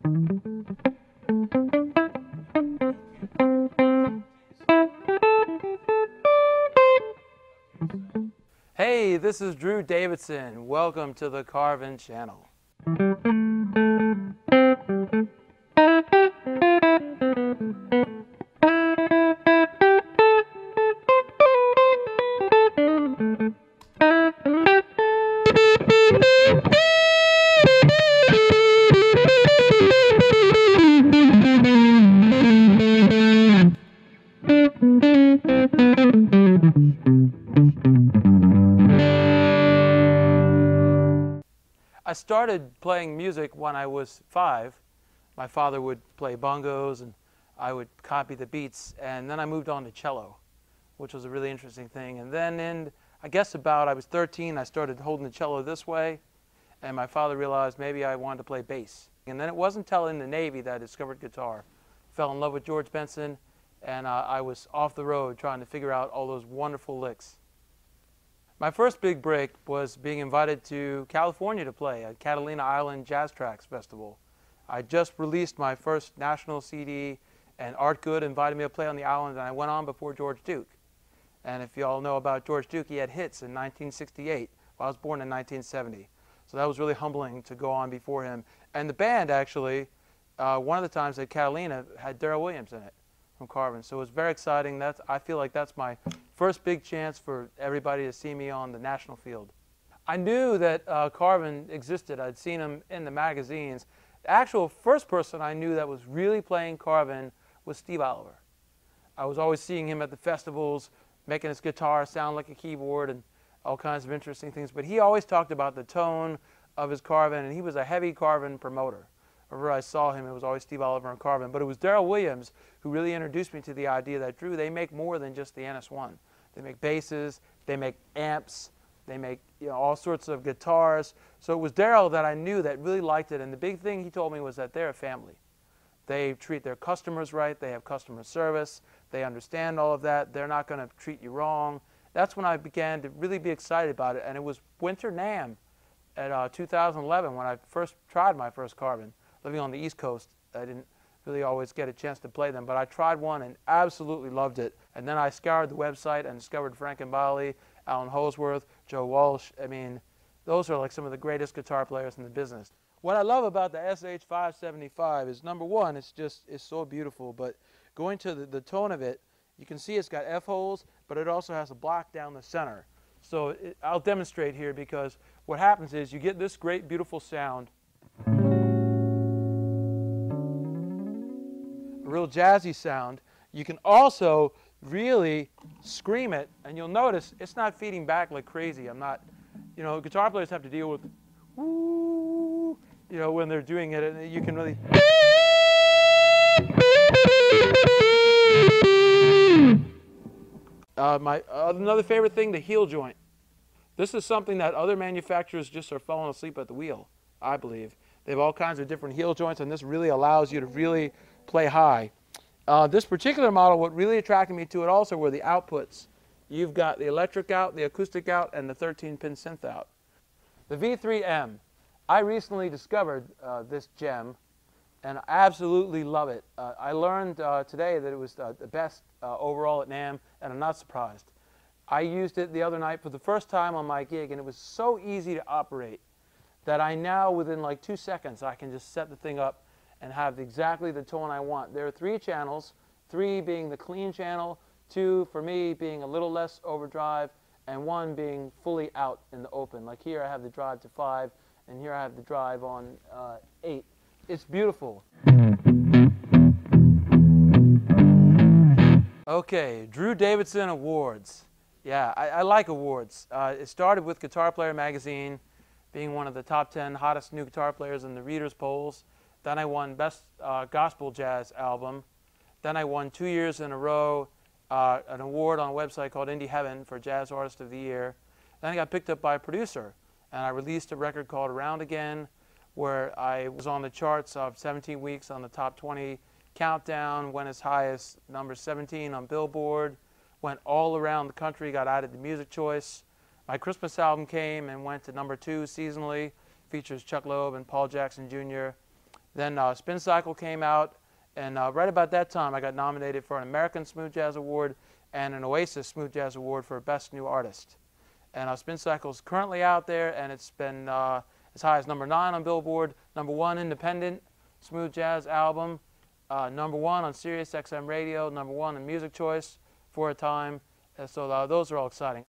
Hey, this is Drew Davidsen. Welcome to the CARVIN channel. I started playing music when I was 5. My father would play bongos and I would copy the beats, and then I moved on to cello, which was a really interesting thing. And then I guess I was 13, I started holding the cello this way, and my father realized maybe I wanted to play bass. And then it wasn't until in the Navy that I discovered guitar. Fell in love with George Benson, and I was off the road trying to figure out all those wonderful licks. My first big break was being invited to California to play at Catalina Island Jazz Tracks Festival. I just released my first national CD, and Art Good invited me to play on the island, and I went on before George Duke. And if you all know about George Duke, he had hits in 1968. I was born in 1970. So that was really humbling to go on before him. And the band, actually, one of the times at Catalina had Darrell Williams in it from CARVIN. So it was very exciting. I feel like that's my first big chance for everybody to see me on the national field. I knew that CARVIN existed. I'd seen him in the magazines. The actual first person I knew that was really playing CARVIN was Steve Oliver. I was always seeing him at the festivals, making his guitar sound like a keyboard and all kinds of interesting things. But he always talked about the tone of his CARVIN, and he was a heavy CARVIN promoter. Whenever I saw him, it was always Steve Oliver and CARVIN. But it was Darrell Williams who really introduced me to the idea that, Drew, they make more than just the NS1. They make basses, they make amps, they make all sorts of guitars. So it was Darrell that I knew that really liked it. And the big thing he told me was that they're a family. They treat their customers right. They have customer service. They understand all of that. They're not going to treat you wrong. That's when I began to really be excited about it. And it was Winter NAMM at 2011 when I first tried my first CARVIN. Living on the East Coast, I didn't really always get a chance to play them, but I tried one and absolutely loved it. And then I scoured the website and discovered Frank Mbali, Alan Holsworth, Joe Walsh. I mean, those are like some of the greatest guitar players in the business. What I love about the SH575 is, number one, it's so beautiful, but going to the tone of it, you can see it's got F holes, but it also has a block down the center. So I'll demonstrate here, because what happens is you get this great, beautiful sound, a real jazzy sound. You can also really scream it, and you'll notice it's not feeding back like crazy. I'm not, guitar players have to deal with, woo, when they're doing it, and you can really. Another favorite thing, the heel joint. This is something that other manufacturers just are falling asleep at the wheel, I believe. They have all kinds of different heel joints, and this really allows you to really play high. This particular model, what really attracted me to it also were the outputs. You've got the electric out, the acoustic out, and the 13-pin synth out. The V3M. I recently discovered this gem, and I absolutely love it. I learned today that it was the best overall at NAMM, and I'm not surprised. I used it the other night for the first time on my gig, and it was so easy to operate that I now, within like 2 seconds, I can just set the thing up and have exactly the tone I want. There are 3 channels, 3 being the clean channel, 2 for me being a little less overdrive, and 1 being fully out in the open. Like here I have the drive to 5, and here I have the drive on 8. It's beautiful. Okay, Drew Davidsen Awards. Yeah, I like awards. It started with Guitar Player magazine, being one of the top 10 hottest new guitar players in the readers' polls. Then I won Best Gospel Jazz Album. Then I won 2 years in a row an award on a website called Indie Heaven for Jazz Artist of the Year. Then I got picked up by a producer, and I released a record called Around Again, where I was on the charts of 17 weeks on the top 20 countdown, went as high as number 17 on Billboard, went all around the country, got added to Music Choice. My Christmas album came and went to number 2 seasonally, features Chuck Loeb and Paul Jackson Jr. Then Spin Cycle came out, and right about that time I got nominated for an American Smooth Jazz Award and an Oasis Smooth Jazz Award for Best New Artist. And Spin Cycle is currently out there, and it's been as high as #9 on Billboard, #1 independent smooth jazz album, #1 on Sirius XM Radio, #1 in Music Choice for a time. So those are all exciting.